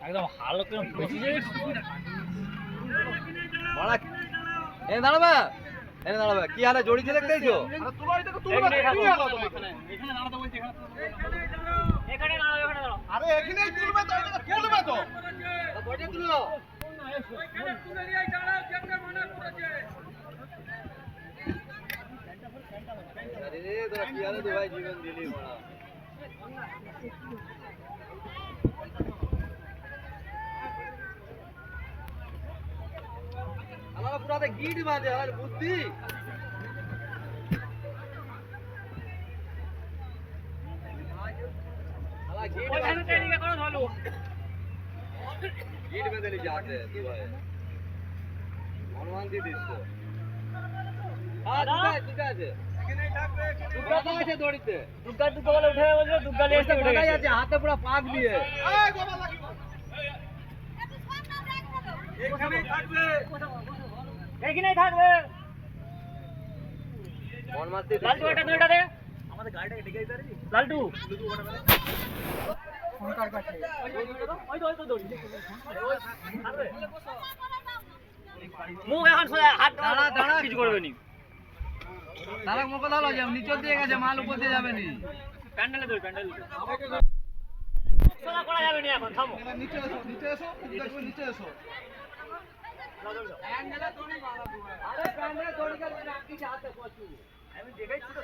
একদম হালকা বেশি যায় এনে দাঁড়াবা কি হালে জড়িয়ে দেখতেছো আরে এখানেই তুলবে তো তুলবে তো বডি তুললো আরে তোরা কি হালে তো ভাই জীবন দিলি বড়া আলাদা পুরাতে গিট বাজে আর বুদ্ধি আলা গিট বাজে ট্রেনিং করো ভালো গিট বেঁধে যাতে দুবাই অনুমান দিয়ে দিস তো হ্যাঁ ঠিক আছে এখানেই থাকবে দুর্গা আছে দড়িতে দুর্গা বলে উঠে বলছো দুর্গা লেস্টে উঠে গেছে হাতে পুরো পাক দিয়ে এই গোবা লাগি এখানেই থাকবে এখানেই থাকবে মন মারতে লালটু এটা দুইটা দে আমাদের গাড়িটাকে ডেকে দিতে পারবি লালটু ফোন কার কাছে ওই তো দড়ি মুখ এখন সোজা হাত দাঁড়া কিছু করবে নি তারা মুখে দাও যে নিচে দিয়ে গেছে মাল উপর দিয়ে যাবে নি প্যান্ডেলে ধর প্যান্ডেল সোজা করা যাবে নি এখন থামো নিচে এসো দেখো নিচে এসো আরে প্যান্ডেল দড়ি গেল না কি হাতে পছু আমি দেখাইছি তো